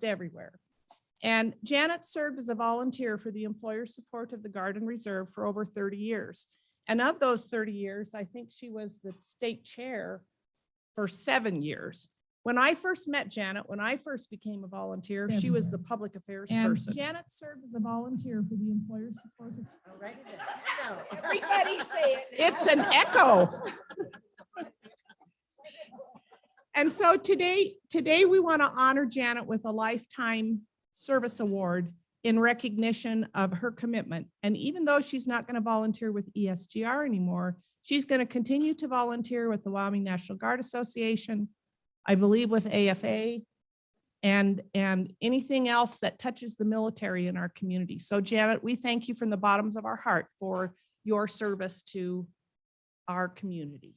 just everywhere. And Janet served as a volunteer for the employer support of the Garden Reserve for over 30 years. And of those 30 years, I think she was the state chair for 7 years. When I first met Janet, when I first became a volunteer, she was the public affairs person. Janet served as a volunteer for the employer support. Everybody say it. It's an echo. And so today we want to honor Janet with a lifetime service award in recognition of her commitment. And even though she's not going to volunteer with ESGR anymore, she's going to continue to volunteer with the Wyoming National Guard Association, I believe with AFA, and anything else that touches the military in our community. So Janet, we thank you from the bottoms of our heart for your service to our community.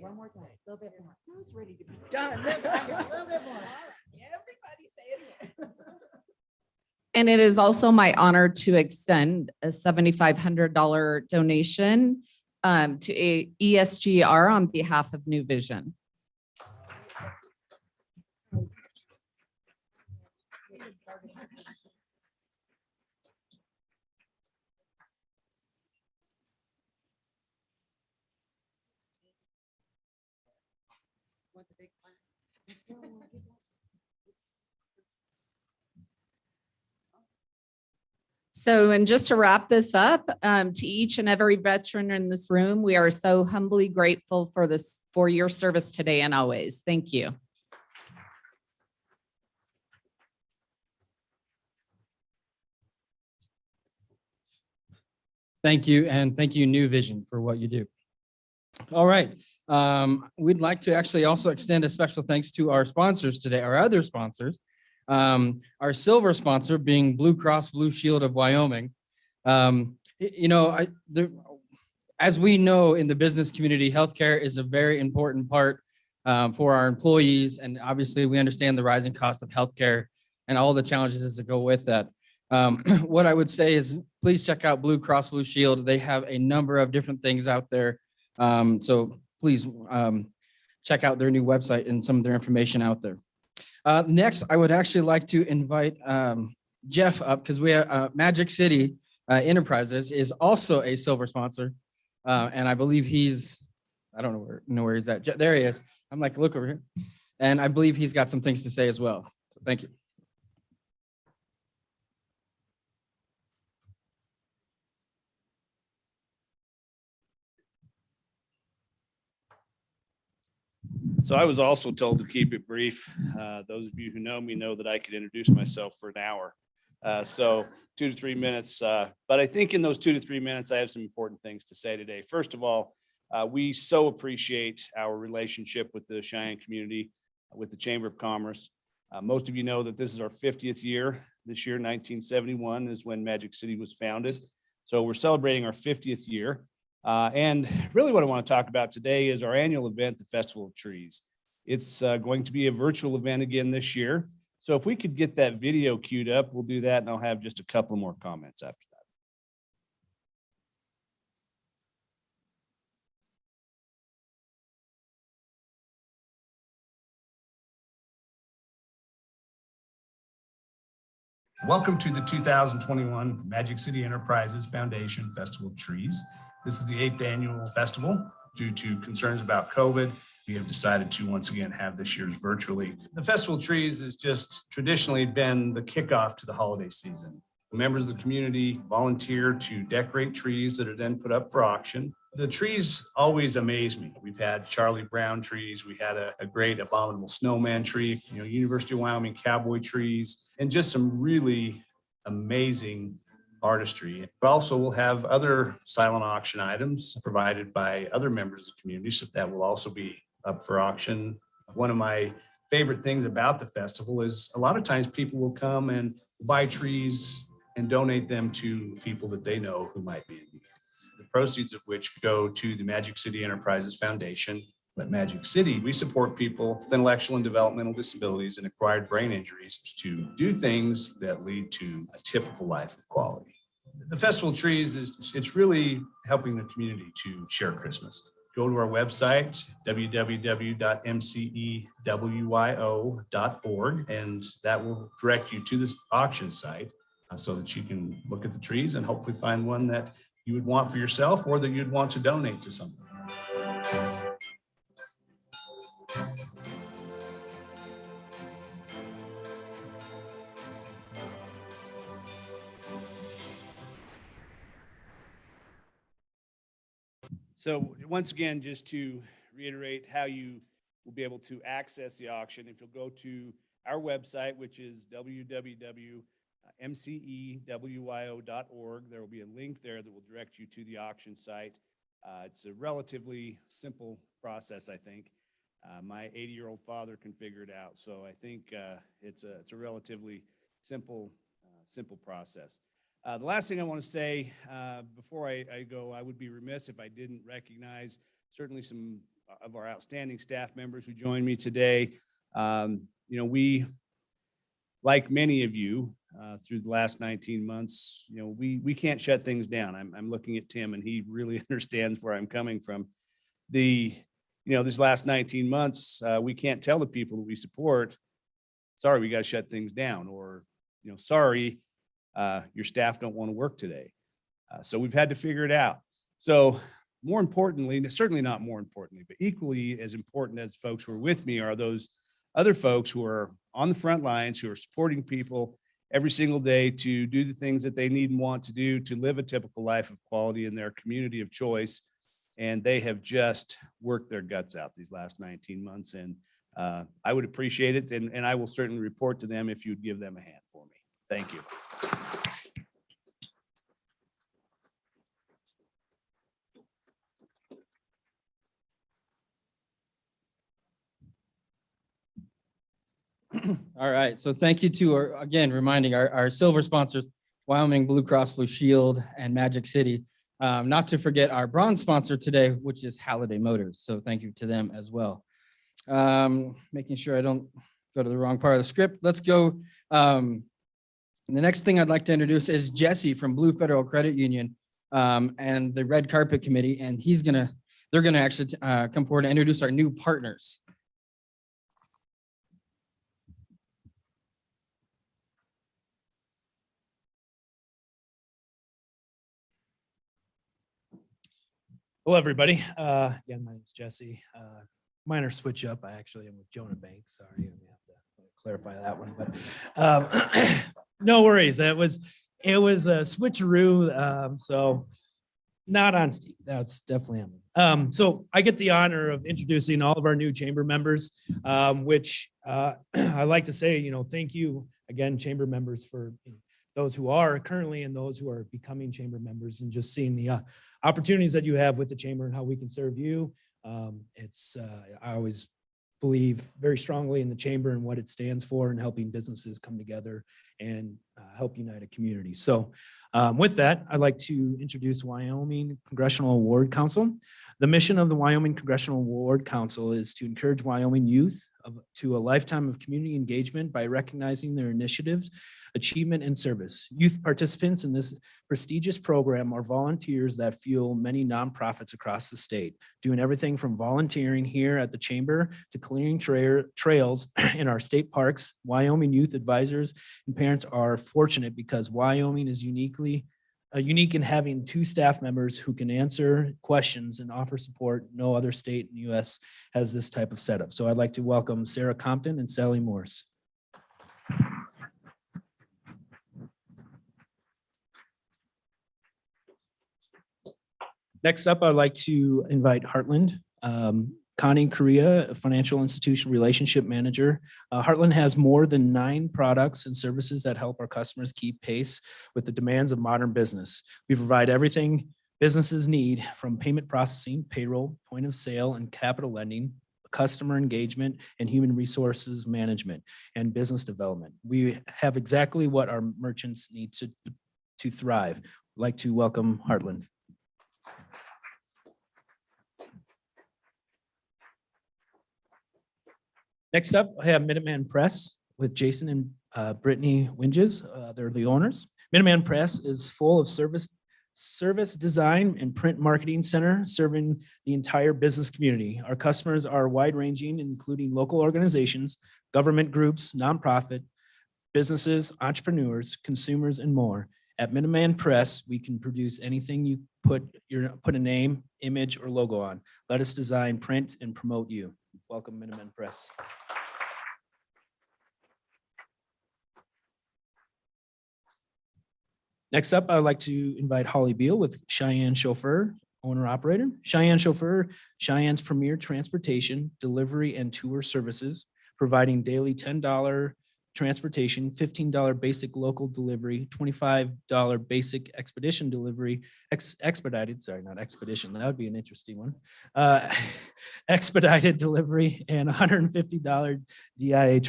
One more time, a little bit more. Who's ready to be Done. A little bit more. Everybody say it. And it is also my honor to extend a $7,500 donation to ESGR on behalf of New Vision. So, and just to wrap this up, to each and every veteran in this room, we are so humbly grateful for your service today and always. Thank you. Thank you, and thank you, New Vision, for what you do. All right. We'd like to actually also extend a special thanks to our sponsors today, our other sponsors. Our silver sponsor being Blue Cross Blue Shield of Wyoming. You know, as we know in the business community, healthcare is a very important part for our employees. And obviously we understand the rising cost of healthcare and all the challenges that go with that. What I would say is please check out Blue Cross Blue Shield. They have a number of different things out there. So please check out their new website and some of their information out there. Next, I would actually like to invite Jeff up because we have Magic City Enterprises is also a silver sponsor. And I believe I don't know where he's at. There he is. I'm like, look over here. And I believe he's got some things to say as well. So thank you. So I was also told to keep it brief. Those of you who know me know that I could introduce myself for an hour. So 2 to 3 minutes. But I think in those 2 to 3 minutes, I have some important things to say today. First of all, we so appreciate our relationship with the Cheyenne community, with the Chamber of Commerce. Most of you know that this is our 50th year. This year, 1971, is when Magic City was founded. So we're celebrating our 50th year. And really what I want to talk about today is our annual event, the Festival of Trees. It's going to be a virtual event again this year. So if we could get that video queued up, we'll do that, and I'll have just a couple more comments after that. Welcome to the 2021 Magic City Enterprises Foundation Festival of Trees. This is the 8th annual festival. Due to concerns about COVID, we have decided to once again have this year's virtually. The Festival of Trees has just traditionally been the kickoff to the holiday season. Members of the community volunteer to decorate trees that are then put up for auction. The trees always amaze me. We've had Charlie Brown trees. We had a great abominable snowman tree, University of Wyoming cowboy trees, and just some really amazing artistry. But also we'll have other silent auction items provided by other members of the community, so that will also be up for auction. One of my favorite things about the festival is a lot of times people will come and buy trees and donate them to people that they know who might be in need. The proceeds of which go to the Magic City Enterprises Foundation. At Magic City, we support people with intellectual and developmental disabilities and acquired brain injuries to do things that lead to a typical life of quality. The Festival of Trees it's really helping the community to share Christmas. Go to our website, www.mcewyo.org, and that will direct you to this auction site so that you can look at the trees and hopefully find one that you would want for yourself or that you'd want to donate to someone. So once again, just to reiterate how you will be able to access the auction, if you'll go to our website, which is www.mcewyo.org, there will be a link there that will direct you to the auction site. It's a relatively simple process, I think. My 80-year-old father can figure it out, so I think it's a relatively simple process. The last thing I want to say before I go, I would be remiss if I didn't recognize certainly some of our outstanding staff members who joined me today. We, like many of you through the last 19 months, we can't shut things down. I'm looking at Tim, and he really understands where I'm coming from. These last 19 months, we can't tell the people that we support, sorry, we got to shut things down, or, sorry, your staff don't want to work today. So we've had to figure it out. So more importantly, certainly not more importantly, but equally as important as folks who are with me are those other folks who are on the front lines, who are supporting people every single day to do the things that they need and want to do to live a typical life of quality in their community of choice. And they have just worked their guts out these last 19 months. And I would appreciate it. And I will certainly report to them if you'd give them a hand for me. Thank you. All right, so thank you to again, reminding our silver sponsors, Wyoming Blue Cross Blue Shield and Magic City. Not to forget our bronze sponsor today, which is HALLADAY Motors. So thank you to them as well. Making sure I don't go to the wrong part of the script. Let's go. The next thing I'd like to introduce is Jesse from Blue Federal Credit Union and the Red Carpet Committee, and they're gonna actually come forward and introduce our new partners. Hello, everybody. Again, my name is Jesse. Minor switch up. I actually am with Jonah Bank. Sorry, I'm gonna have to clarify that one, but no worries. It was a switcheroo. So not on Steve. That's definitely on me. So I get the honor of introducing all of our new chamber members, which I like to say, thank you again, chamber members, for those who are currently and those who are becoming chamber members, and just seeing the opportunities that you have with the chamber and how we can serve you. I always believe very strongly in the chamber and what it stands for, and helping businesses come together and help unite a community. So with that, I'd like to introduce Wyoming Congressional Award Council. The mission of the Wyoming Congressional Award Council is to encourage Wyoming youth to a lifetime of community engagement by recognizing their initiatives, achievement, and service. Youth participants in this prestigious program are volunteers that fuel many nonprofits across the state, doing everything from volunteering here at the chamber to clearing trails in our state parks. Wyoming youth advisors and parents are fortunate because Wyoming is unique in having two staff members who can answer questions and offer support. No other state in the U.S. has this type of setup. So I'd like to welcome Sarah Compton and Sally Morse. Next up, I'd like to invite Heartland. Connie Correa, a financial institution relationship manager. Heartland has more than 9 products and services that help our customers keep pace with the demands of modern business. We provide everything businesses need, from payment processing, payroll, point of sale, and capital lending, customer engagement, and human resources management, and business development. We have exactly what our merchants need to thrive. I'd like to welcome Heartland. Next up, I have Minuteman Press with Jason and Brittany Winges. They're the owners. Minuteman Press is full of service design and print marketing center serving the entire business community. Our customers are wide ranging, including local organizations, government groups, nonprofit, businesses, entrepreneurs, consumers, and more. At Minuteman Press, we can produce anything you put a name, image, or logo on. Let us design, print, and promote you. Welcome, Minuteman Press. Next up, I would like to invite Holly Beal with Cheyenne Chauffeur, owner operator. Cheyenne Chauffeur, Cheyenne's premier transportation, delivery, and tour services, providing daily $10 transportation, $15 basic local delivery, $25 basic expedition delivery, expedited, sorry, not expedition, that would be an interesting one. Expedited delivery and $150 DIA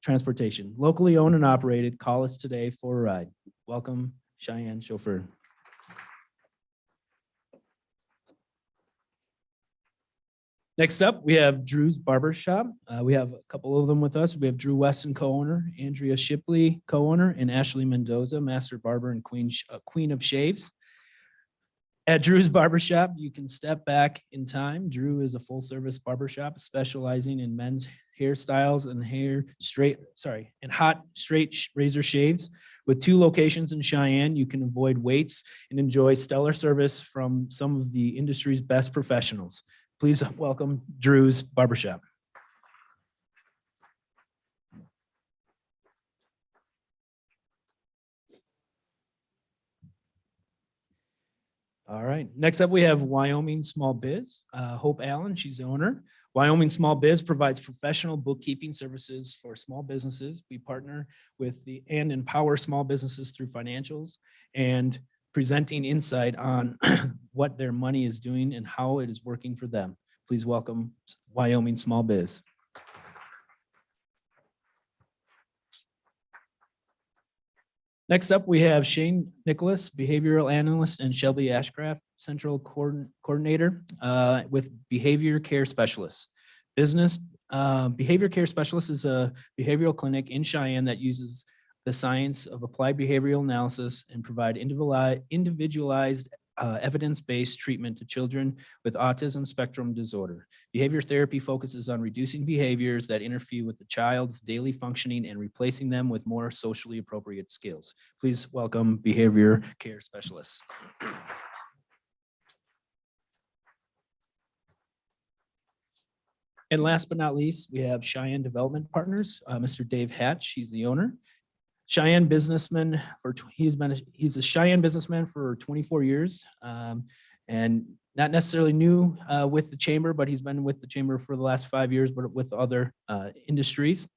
transportation. Locally owned and operated. Call us today for a ride. Welcome, Cheyenne Chauffeur. Next up, we have Drew's Barber Shop. We have a couple of them with us. We have Drew Weston, co-owner, Andrea Shipley, co-owner, and Ashley Mendoza, master barber and queen of shaves. At Drew's Barber Shop, you can step back in time. Drew is a full-service barbershop specializing in men's hairstyles and hot straight razor shaves. With 2 locations in Cheyenne, you can avoid waits and enjoy stellar service from some of the industry's best professionals. Please welcome Drew's Barbershop. All right, next up we have Wyoming Small Biz. Hope Allen, she's the owner. Wyoming Small Biz provides professional bookkeeping services for small businesses. We partner with and empower small businesses through financials and presenting insight on what their money is doing and how it is working for them. Please welcome Wyoming Small Biz. Next up, we have Shane Nicholas, behavioral analyst, and Shelby Ashcraft, central coordinator with behavior care specialists. Behavior care specialist is a behavioral clinic in Cheyenne that uses the science of applied behavioral analysis and provide individualized evidence-based treatment to children with autism spectrum disorder. Behavior therapy focuses on reducing behaviors that interfere with the child's daily functioning and replacing them with more socially appropriate skills. Please welcome behavior care specialists. And last but not least, we have Cheyenne Development Partners, Mr. Dave Hatch, he's the owner. Cheyenne businessman he's a Cheyenne businessman for 24 years and not necessarily new with the chamber, but he's been with the chamber for the last 5 years, but with other industries.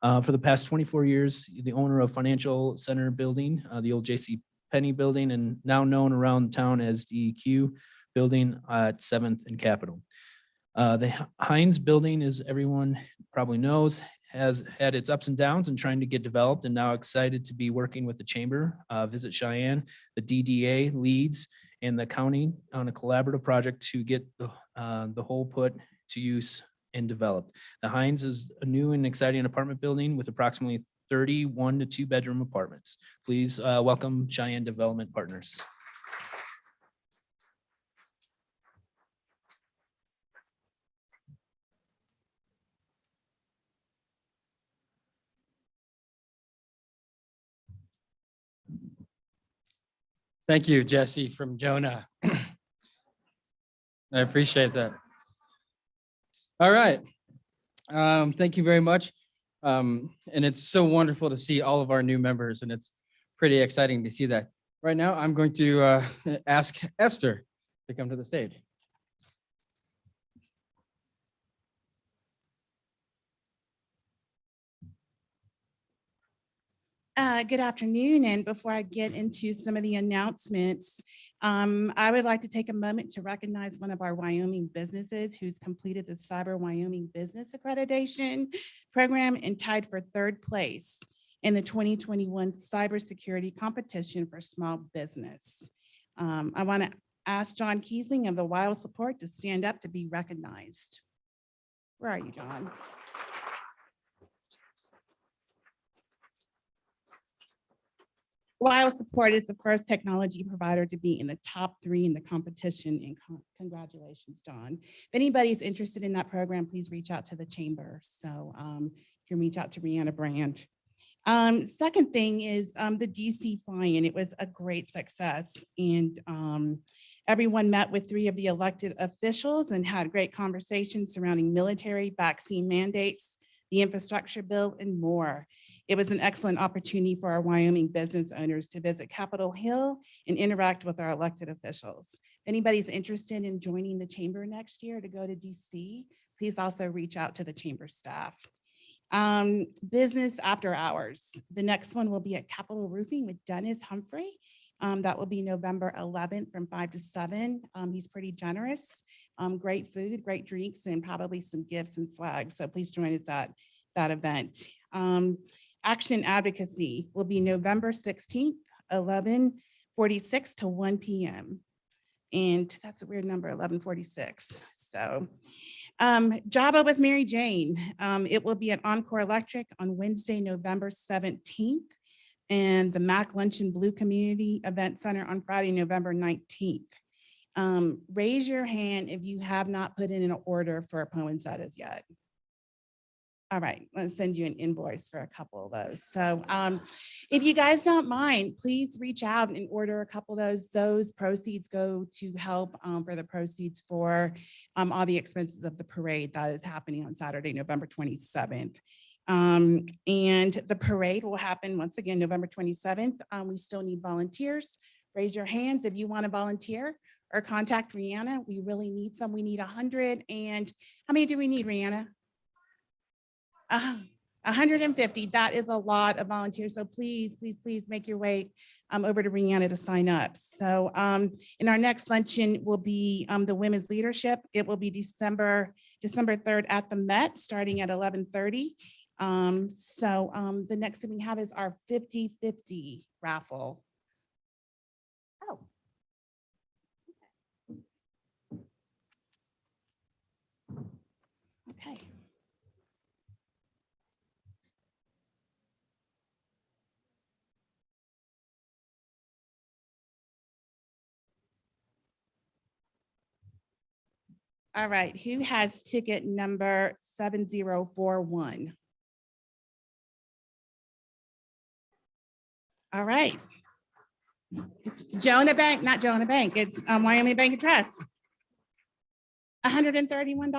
For the past 24 years, the owner of Financial Center Building, the old J.C. Penney building, and now known around town as DEQ building at 7th and Capitol. The Heinz building, as everyone probably knows, has had its ups and downs and trying to get developed, and now excited to be working with the chamber, Visit Cheyenne, the DDA leads, and the county on a collaborative project to get the whole put to use and developed. The Heinz is a new and exciting apartment building with approximately 31 to 2-bedroom apartments. Please welcome Cheyenne Development Partners. Thank you, Jesse from Jonah. I appreciate that. All right. Thank you very much. And it's so wonderful to see all of our new members, and it's pretty exciting to see that. Right now, I'm going to ask Esther to come to the stage. Good afternoon, and before I get into some of the announcements, I would like to take a moment to recognize one of our Wyoming businesses who's completed the Cyber Wyoming Business Accreditation Program and tied for 3rd place in the 2021 Cybersecurity Competition for Small Business. I want to ask John Kiesling of the Wild Support to stand up to be recognized. Where are you, John? Wireless Support is the first technology provider to be in the top 3 in the competition, and congratulations, John. If anybody's interested in that program, please reach out to the chamber. So you can reach out to Rihanna Brand. Second thing is the DC fly-in. It was a great success, and everyone met with 3 of the elected officials and had great conversations surrounding military, vaccine mandates, the infrastructure bill, and more. It was an excellent opportunity for our Wyoming business owners to visit Capitol Hill and interact with our elected officials. If anybody's interested in joining the chamber next year to go to DC, please also reach out to the chamber staff. Business after hours. The next one will be at Capitol Roofing with Dennis Humphrey. That will be November 11th from 5 to 7. He's pretty generous. Great food, great drinks, and probably some gifts and swag. So please join us at that event. Action Advocacy will be November 16th, 11:46 to 1 p.m. And that's a weird number, 11:46. So Java with Mary Jane. It will be at Encore Electric on Wednesday, November 17th, and the Mac Luncheon Blue Community Event Center on Friday, November 19th. Raise your hand if you have not put in an order for a poinsettias yet. All right, let's send you an invoice for a couple of those. So if you guys don't mind, please reach out and order a couple of those. Those proceeds go to help for the proceeds for all the expenses of the parade that is happening on Saturday, November 27th. And the parade will happen once again, November 27th. We still need volunteers. Raise your hands if you want to volunteer or contact Rihanna. We really need some. We need 100. And how many do we need, Rihanna? 150. That is a lot of volunteers. So please, please, please make your way over to Rihanna to sign up. So in our next luncheon will be the women's leadership. It will be December 3rd at the Met, starting at 11:30. The next thing we have is our 50-50 raffle. Oh. Okay. All right, who has ticket number 7041? All right. It's Jonah Bank, not Jonah Bank, it's Wyoming Bank and Trust. $131.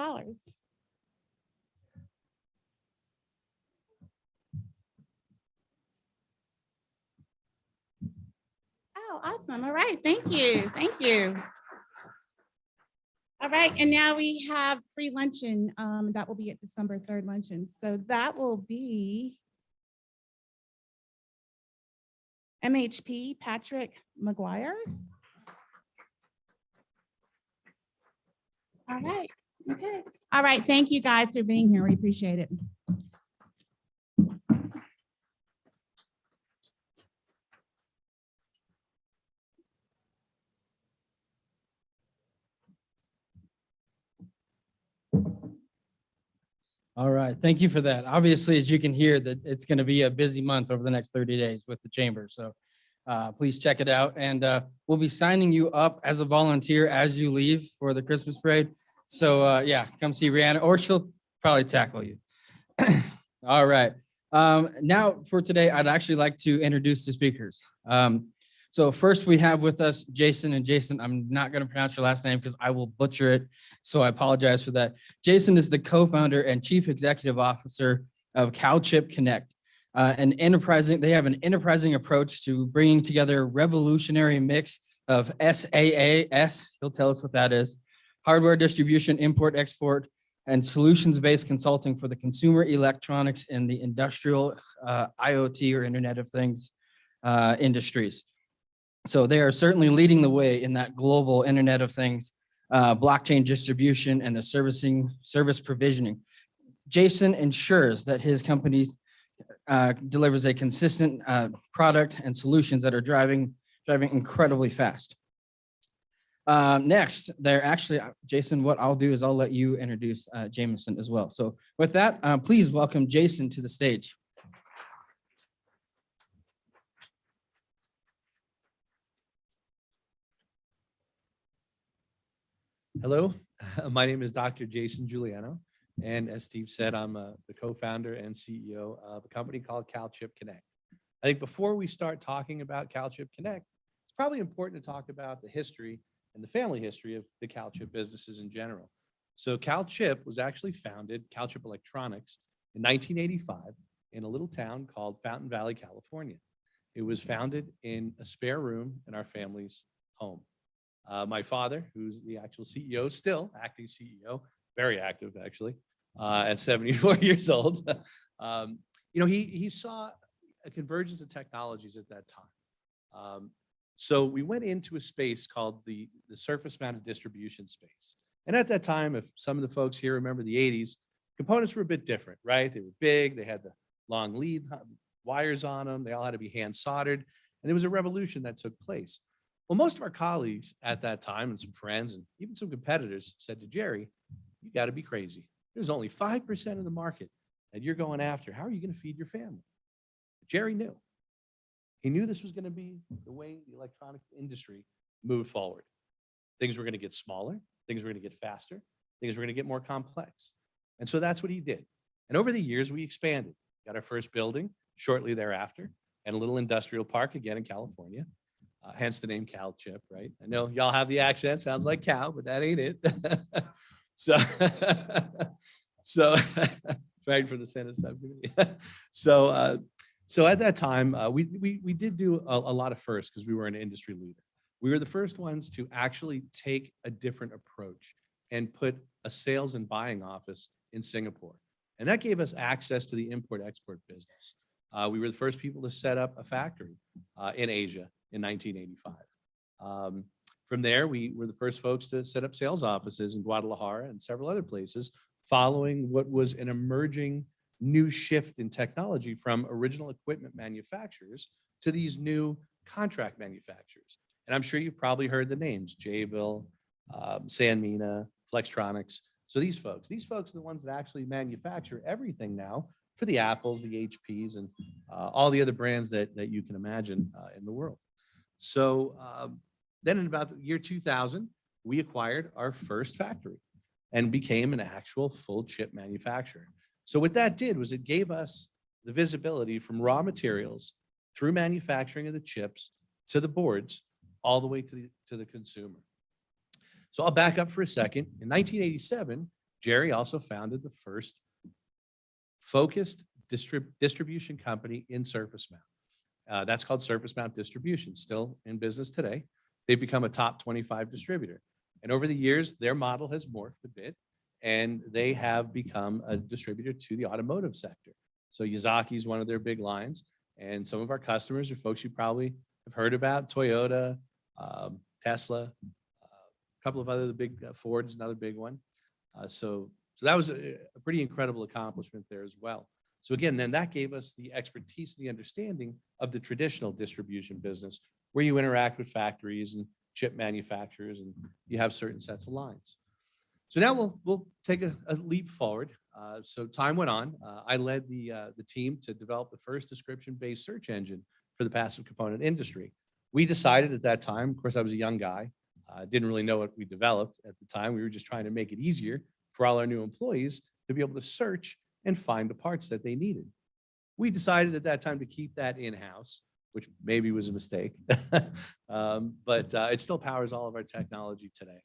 Oh, awesome. All right, thank you, thank you. All right, and now we have free luncheon. That will be at December 3rd luncheon. So that will be MHP Patrick McGuire. All right, okay. All right, thank you guys for being here. We appreciate it. All right, thank you for that. Obviously, as you can hear, that it's going to be a busy month over the next 30 days with the chamber. So please check it out. And we'll be signing you up as a volunteer as you leave for the Christmas parade. So yeah, come see Rihanna, or she'll probably tackle you. All right. Now for today, I'd actually like to introduce the speakers. So first we have with us Jason, and Jason, I'm not going to pronounce your last name because I will butcher it. So I apologize for that. Jason is the co-founder and chief executive officer of CalChip Connect, they have an enterprising approach to bringing together a revolutionary mix of SaaS, he'll tell us what that is, hardware distribution, import, export, and solutions-based consulting for the consumer electronics and the industrial IoT or Internet of Things industries. So they are certainly leading the way in that global Internet of Things, blockchain distribution, and the service provisioning. Jason ensures that his company delivers a consistent product and solutions that are driving incredibly fast. Next, Jason, what I'll do is I'll let you introduce Jameson as well. So with that, please welcome Jason to the stage. Hello, my name is Dr. Jason Giuliano, and as Steve said, I'm the co-founder and CEO of a company called CalChip Connect. I think before we start talking about CalChip Connect, it's probably important to talk about the history and the family history of the CalChip businesses in general. So CalChip was actually founded, CalChip Electronics, in 1985 in a little town called Fountain Valley, California. It was founded in a spare room in our family's home. My father, who's the actual CEO, still acting CEO, very active actually, at 74 years old. He saw a convergence of technologies at that time. So we went into a space called the surface mounted distribution space. And at that time, if some of the folks here remember the 80s, components were a bit different, right? They were big, they had the long lead wires on them, they all had to be hand soldered, and there was a revolution that took place. Well, most of our colleagues at that time and some friends and even some competitors said to Jerry, you got to be crazy. There's only 5% of the market that you're going after. How are you going to feed your family? Jerry knew. He knew this was going to be the way the electronics industry moved forward. Things were going to get smaller. Things were going to get faster. Things were going to get more complex. And so that's what he did. And over the years, we expanded. Got our first building shortly thereafter and a little industrial park again in California. Hence the name CalChip, right? I know y'all have the accent, sounds like cow, but that ain't it. so right from the Senate subcommittee. So at that time, we did do a lot of firsts because we were an industry leader. We were the first ones to actually take a different approach and put a sales and buying office in Singapore. And that gave us access to the import-export business. We were the first people to set up a factory in Asia in 1985. From there, we were the first folks to set up sales offices in Guadalajara and several other places, following what was an emerging new shift in technology from original equipment manufacturers to these new contract manufacturers. And I'm sure you've probably heard the names, Jabil, Sanmina, Flextronics. So these folks are the ones that actually manufacture everything now for the Apples, the HPs, and all the other brands that you can imagine in the world. So then in about the year 2000, we acquired our first factory and became an actual full chip manufacturer. So what that did was it gave us the visibility from raw materials through manufacturing of the chips to the boards, all the way to the consumer. So I'll back up for a second. In 1987, Jerry also founded the first focused distribution company in surface mount. That's called Surface Mount Distribution, still in business today. They've become a top 25 distributor. And over the years, their model has morphed a bit, and they have become a distributor to the automotive sector. So Yazaki is one of their big lines, and some of our customers are folks you probably have heard about: Toyota, Tesla, a couple of other big, Ford is another big one. So that was a pretty incredible accomplishment there as well. So again, then that gave us the expertise and the understanding of the traditional distribution business, where you interact with factories and chip manufacturers, and you have certain sets of lines. So now we'll take a leap forward. So time went on. I led the team to develop the first description-based search engine for the passive component industry. We decided at that time, of course, I was a young guy, didn't really know what we developed at the time. We were just trying to make it easier for all our new employees to be able to search and find the parts that they needed. We decided at that time to keep that in-house, which maybe was a mistake, but it still powers all of our technology today.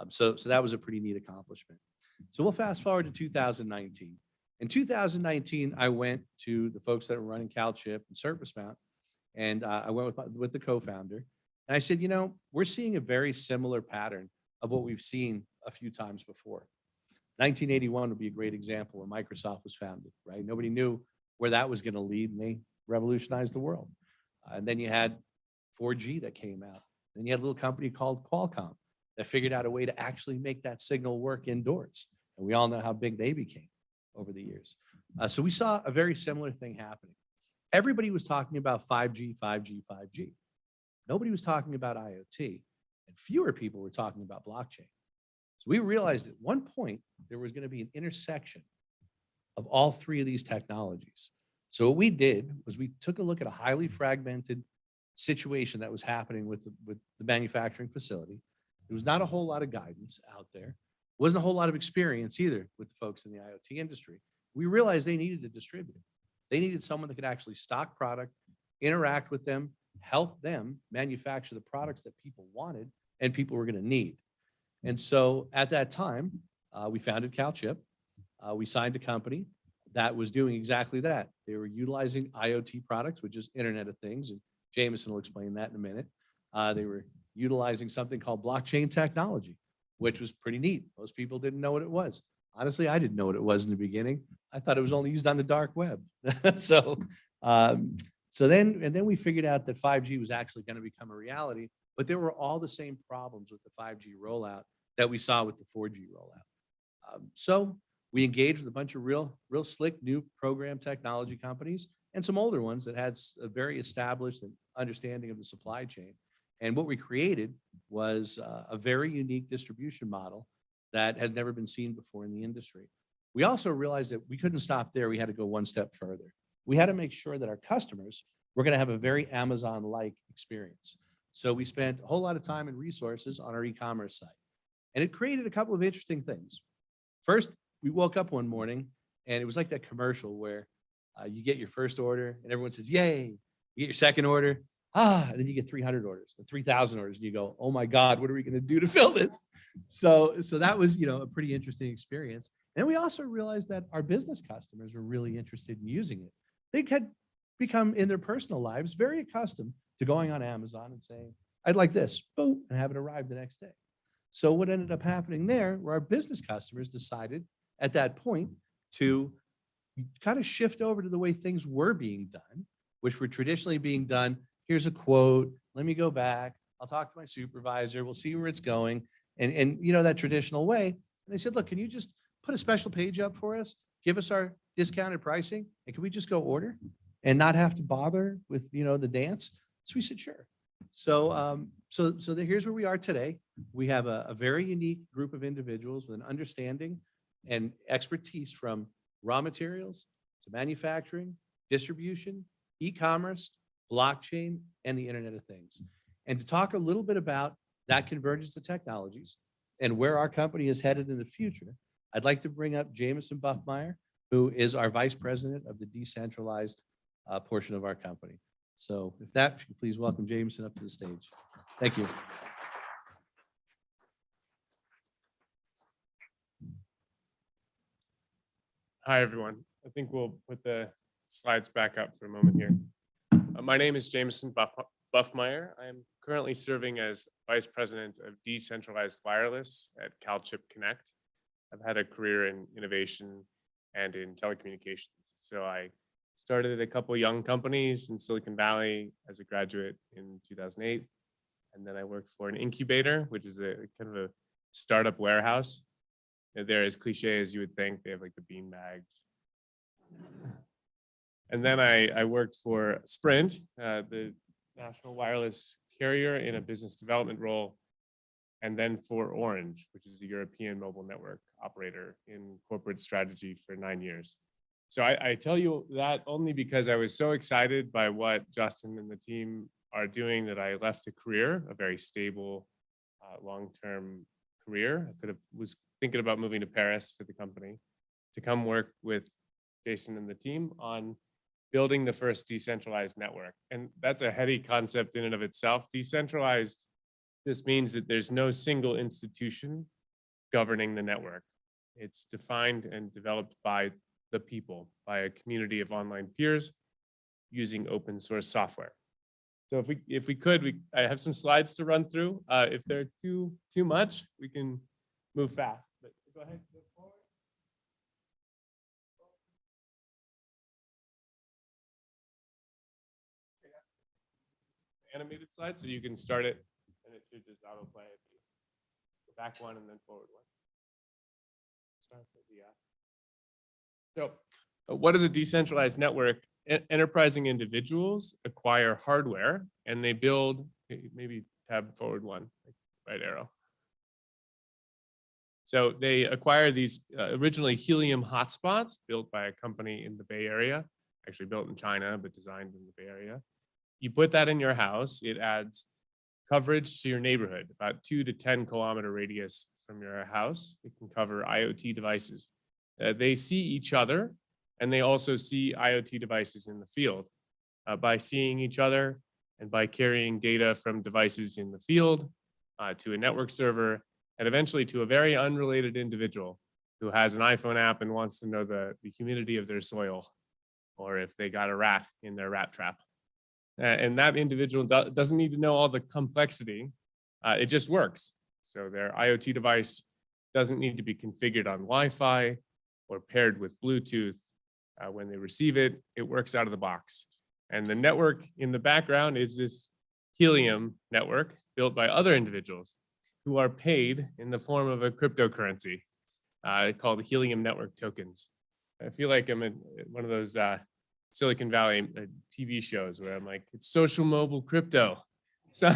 So that was a pretty neat accomplishment. So we'll fast forward to 2019. In 2019, I went to the folks that were running CalChip and Surface Mount, and I went with the co-founder. And I said, we're seeing a very similar pattern of what we've seen a few times before. 1981 would be a great example where Microsoft was founded, right? Nobody knew where that was going to lead, and they revolutionized the world. And then you had 4G that came out. Then you had a little company called Qualcomm that figured out a way to actually make that signal work indoors. And we all know how big they became over the years. So we saw a very similar thing happening. Everybody was talking about 5G, 5G, 5G. Nobody was talking about IoT, and fewer people were talking about blockchain. So we realized at one point there was going to be an intersection of all three of these technologies. So what we did was we took a look at a highly fragmented situation that was happening with the manufacturing facility. There was not a whole lot of guidance out there. Wasn't a whole lot of experience either with the folks in the IoT industry. We realized they needed a distributor. They needed someone that could actually stock product, interact with them, help them manufacture the products that people wanted and people were going to need. And so at that time, we founded CalChip. We signed a company that was doing exactly that. They were utilizing IoT products, which is Internet of Things, and Jameson will explain that in a minute. They were utilizing something called blockchain technology, which was pretty neat. Most people didn't know what it was. Honestly, I didn't know what it was in the beginning. I thought it was only used on the dark web. So then we figured out that 5G was actually going to become a reality, but there were all the same problems with the 5G rollout that we saw with the 4G rollout. So we engaged with a bunch of real slick new program technology companies and some older ones that had a very established and understanding of the supply chain. And what we created was a very unique distribution model that has never been seen before in the industry. We also realized that we couldn't stop there. We had to go one step further. We had to make sure that our customers were going to have a very Amazon-like experience. So we spent a whole lot of time and resources on our e-commerce site. And it created a couple of interesting things. First, we woke up one morning and it was like that commercial where you get your first order and everyone says, yay. You get your second order, and then you get 300 orders, 3,000 orders, and you go, oh my God, what are we going to do to fill this? So that was, a pretty interesting experience. And we also realized that our business customers were really interested in using it. They had become in their personal lives very accustomed to going on Amazon and saying, I'd like this, boom, and have it arrive the next day. So what ended up happening there were our business customers decided at that point to kind of shift over to the way things were being done, which were traditionally being done. Here's a quote. Let me go back. I'll talk to my supervisor. We'll see where it's going. And that traditional way. And they said, look, can you just put a special page up for us? Give us our discounted pricing. And can we just go order and not have to bother with, the dance? So we said, sure. So here's where we are today. We have a very unique group of individuals with an understanding and expertise from raw materials to manufacturing, distribution, e-commerce, blockchain, and the Internet of Things. And to talk a little bit about that convergence of technologies and where our company is headed in the future, I'd like to bring up Jameson Buffmeyer, who is our Vice President of the decentralized portion of our company. So if that, if you please welcome Jameson up to the stage. Thank you. Hi, everyone. I think we'll put the slides back up for a moment here. My name is Jameson Buffmeyer. I am currently serving as Vice President of Decentralized Wireless at CalChip Connect. I've had a career in innovation and in telecommunications. So I started a couple of young companies in Silicon Valley as a graduate in 2008. And then I worked for an incubator, which is a kind of a startup warehouse. They're as cliche as you would think. They have like the bean bags. And then I worked for Sprint, the national wireless carrier, in a business development role. And then for Orange, which is a European mobile network operator, in corporate strategy for 9 years. So I tell you that only because I was so excited by what Justin and the team are doing that I left a career, a very stable, long-term career. Was thinking about moving to Paris for the company to come work with Jason and the team on building the first decentralized network. And that's a heady concept in and of itself. Decentralized just means that there's no single institution governing the network. It's defined and developed by the people, by a community of online peers using open source software. So if we could, I have some slides to run through. If they're too much, we can move fast. But go ahead. Go forward. Animated slide, so you can start it, and it should just autoplay it. Go back one and then forward one. Start with the So, what is a decentralized network? Enterprising individuals acquire hardware and they build, maybe tab forward one, right arrow. So they acquire these originally helium hotspots built by a company in the Bay Area, actually built in China, but designed in the Bay Area. You put that in your house, it adds coverage to your neighborhood, about 2 to 10 kilometer radius from your house. It can cover IoT devices. They see each other, and they also see IoT devices in the field. By seeing each other and by carrying data from devices in the field to a network server, and eventually to a very unrelated individual who has an iPhone app and wants to know the humidity of their soil, or if they got a rat in their rat trap. And that individual doesn't need to know all the complexity. It just works. So their IoT device doesn't need to be configured on Wi-Fi or paired with Bluetooth. When they receive it, it works out of the box. And the network in the background is this Helium network built by other individuals who are paid in the form of a cryptocurrency called Helium network tokens. I feel like I'm in one of those Silicon Valley TV shows where I'm like, it's social mobile crypto. So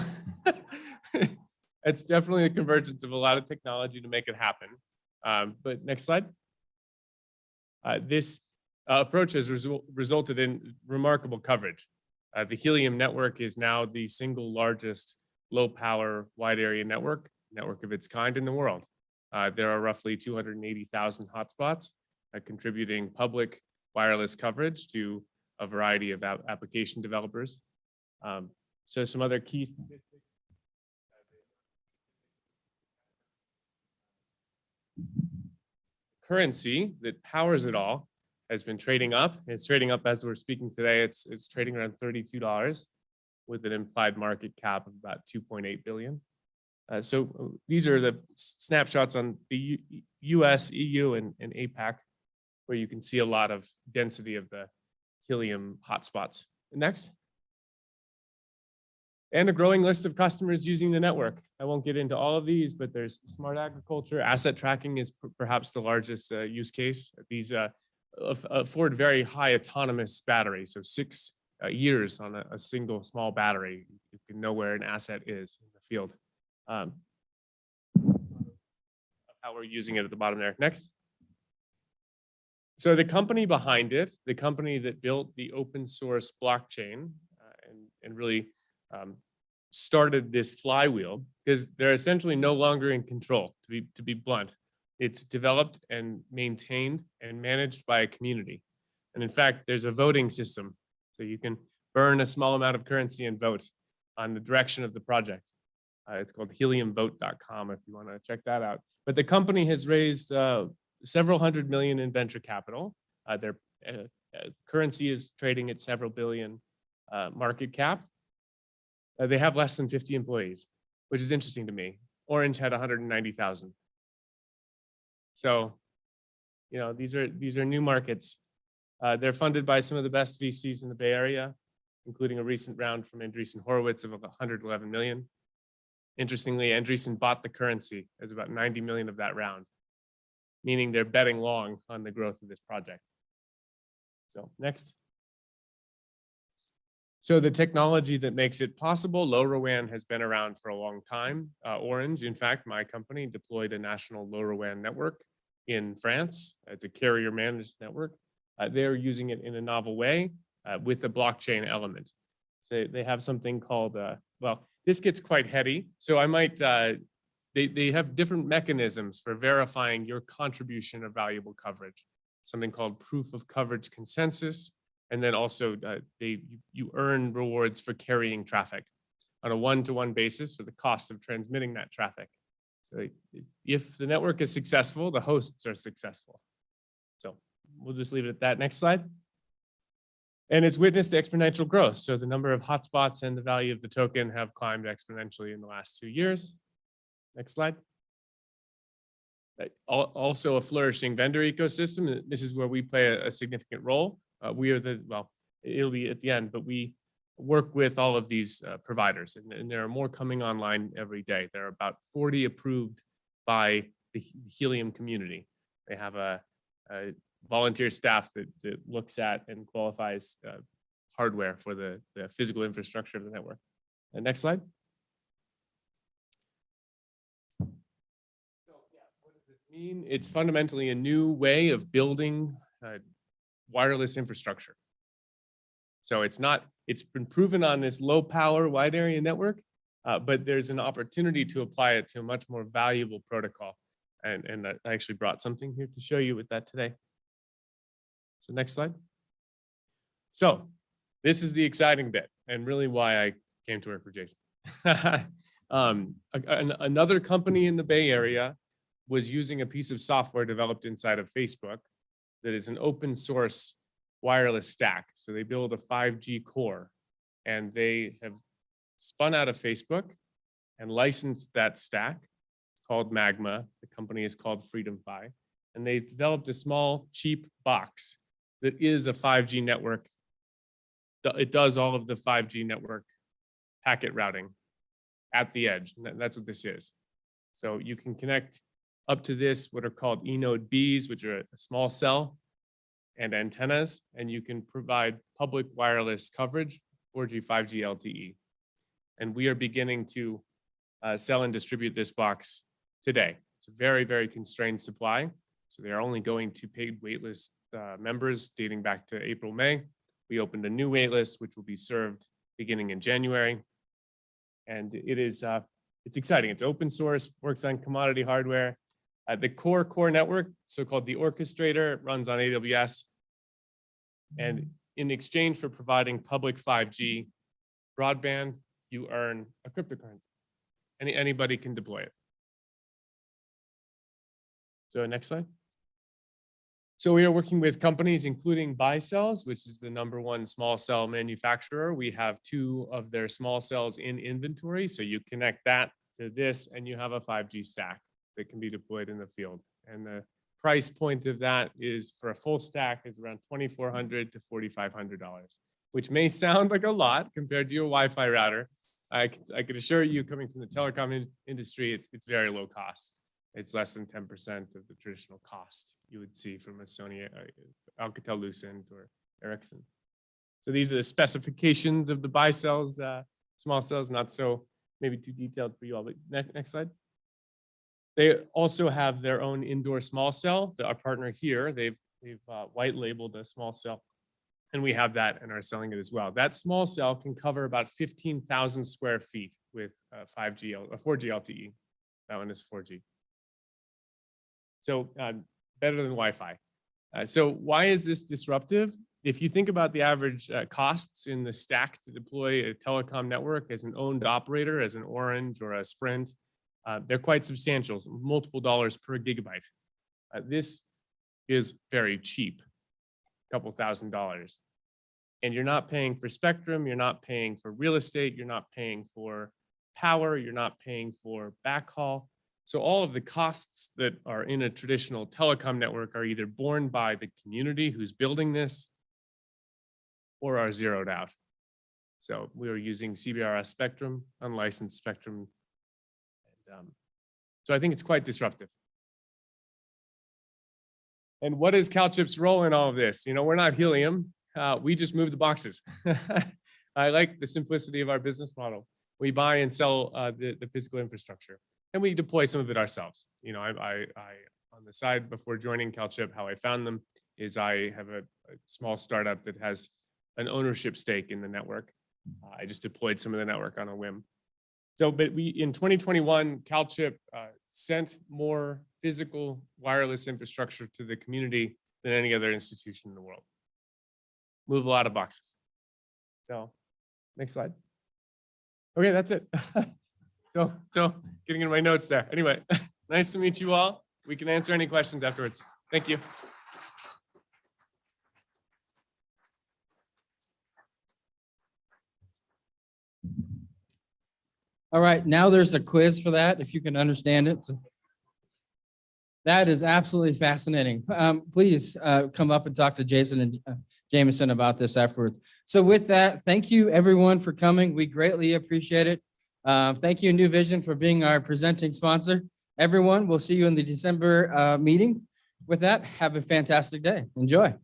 it's definitely a convergence of a lot of technology to make it happen. But next slide. This approach has resulted in remarkable coverage. The Helium network is now the single largest low power wide area network of its kind in the world. There are roughly 280,000 hotspots contributing public wireless coverage to a variety of application developers. So some other key statistics. Currency that powers it all has been trading up. It's trading up as we're speaking today. It's trading around $32 with an implied market cap of about 2.8 billion. So these are the snapshots on the US, EU, and APAC, where you can see a lot of density of the Helium hotspots. Next. And a growing list of customers using the network. I won't get into all of these, but there's smart agriculture. Asset tracking is perhaps the largest use case. These afford very high autonomous batteries. So 6 years on a single small battery, you can know where an asset is in the field. How we're using it at the bottom there. Next. So the company behind it, the company that built the open source blockchain and really started this flywheel, because they're essentially no longer in control, to be blunt. It's developed and maintained and managed by a community. And in fact, there's a voting system. So you can burn a small amount of currency and vote on the direction of the project. It's called heliumvote.com if you want to check that out. But the company has raised several hundred million in venture capital. Their currency is trading at several billion market cap. They have less than 50 employees, which is interesting to me. Orange had 190,000. So, you know, these are new markets. They're funded by some of the best VCs in the Bay Area, including a recent round from Andreessen Horowitz of 111 million. Interestingly, Andreessen bought the currency as about 90 million of that round, meaning they're betting long on the growth of this project. So next. So the technology that makes it possible, LoRaWAN has been around for a long time. Orange, in fact, my company deployed a national LoRaWAN network in France. It's a carrier managed network. They're using it in a novel way with a blockchain element. So they have something called, well, this gets quite heady. So I might, they have different mechanisms for verifying your contribution of valuable coverage. Something called proof of coverage consensus. And then also you earn rewards for carrying traffic on a one-to-one basis for the cost of transmitting that traffic. So if the network is successful, the hosts are successful. So we'll just leave it at that. Next slide. And it's witnessed exponential growth. So the number of hotspots and the value of the token have climbed exponentially in the last 2 years. Next slide. Also a flourishing vendor ecosystem. This is where we play a significant role. We are well, it'll be at the end, but we work with all of these providers, and there are more coming online every day. There are about 40 approved by the Helium community. They have a volunteer staff that looks at and qualifies hardware for the physical infrastructure of the network. Next slide. So yeah, what does this mean? It's fundamentally a new way of building wireless infrastructure. So it's been proven on this low power wide area network but there's an opportunity to apply it to a much more valuable protocol. And I actually brought something here to show you with that today. So next slide. So this is the exciting bit and really why I came to work for Jason. Another company in the Bay Area was using a piece of software developed inside of Facebook that is an open source wireless stack. So they build a 5G core and they have spun out of Facebook and licensed that stack. It's called Magma. The company is called Freedom Fi. And they developed a small, cheap box that is a 5G network. It does all of the 5G network packet routing at the edge. And that's what this is. So you can connect up to this, what are called eNode Bs, which are a small cell and antennas, and you can provide public wireless coverage, 4G, 5G, LTE. And we are beginning to sell and distribute this box today. It's a very, very constrained supply. So they are only going to paid waitlist members dating back to April, May. We opened a new waitlist, which will be served beginning in January. And it is, it's exciting. It's open source, works on commodity hardware. The core network, so-called the orchestrator, runs on AWS. And in exchange for providing public 5G broadband, you earn a cryptocurrency. Anybody can deploy it. So next slide. So we are working with companies including BuyCells, which is the #1 small cell manufacturer. We have 2 of their small cells in inventory. So you connect that to this and you have a 5G stack that can be deployed in the field. And the price point of that is for a full stack is around $2,400 to $4,500, which may sound like a lot compared to your Wi-Fi router. I could assure you, coming from the telecom industry, it's very low cost. It's less than 10% of the traditional cost you would see from a Sony, Alcatel-Lucent, or Ericsson. So these are the specifications of the BuyCells, small cells, not so maybe too detailed for you all. But next slide. They also have their own indoor small cell. Our partner here, they've white labeled a small cell, and we have that and are selling it as well. That small cell can cover about 15,000 square feet with 4G LTE. That one is 4G. So better than Wi-Fi. So why is this disruptive? If you think about the average costs in the stack to deploy a telecom network as an owned operator, as an Orange or a Sprint, they're quite substantial, multiple dollars per gigabyte. This is very cheap, a couple $1,000s. And you're not paying for spectrum, you're not paying for real estate, you're not paying for power, you're not paying for backhaul. So all of the costs that are in a traditional telecom network are either borne by the community who's building this or are zeroed out. So we are using CBRS spectrum, unlicensed spectrum. And, so I think it's quite disruptive. And what is CalChip's role in all of this? You know, we're not Helium. We just move the boxes. I like the simplicity of our business model. We buy and sell the physical infrastructure, and we deploy some of it ourselves. You know, I on the side before joining CalChip, how I found them is I have a small startup that has an ownership stake in the network. I just deployed some of the network on a whim. So, but in 2021, CalChip sent more physical wireless infrastructure to the community than any other institution in the world. Move a lot of boxes. So, next slide. Okay, that's it. So getting in my notes there. Anyway, nice to meet you all. We can answer any questions afterwards. Thank you. All right, now there's a quiz for that, if you can understand it. So that is absolutely fascinating. Please come up and talk to Jason and Jameson about this afterwards. So with that, thank you everyone for coming. We greatly appreciate it. Thank you, New Vision, for being our presenting sponsor. Everyone, we'll see you in the December meeting. With that, have a fantastic day. Enjoy.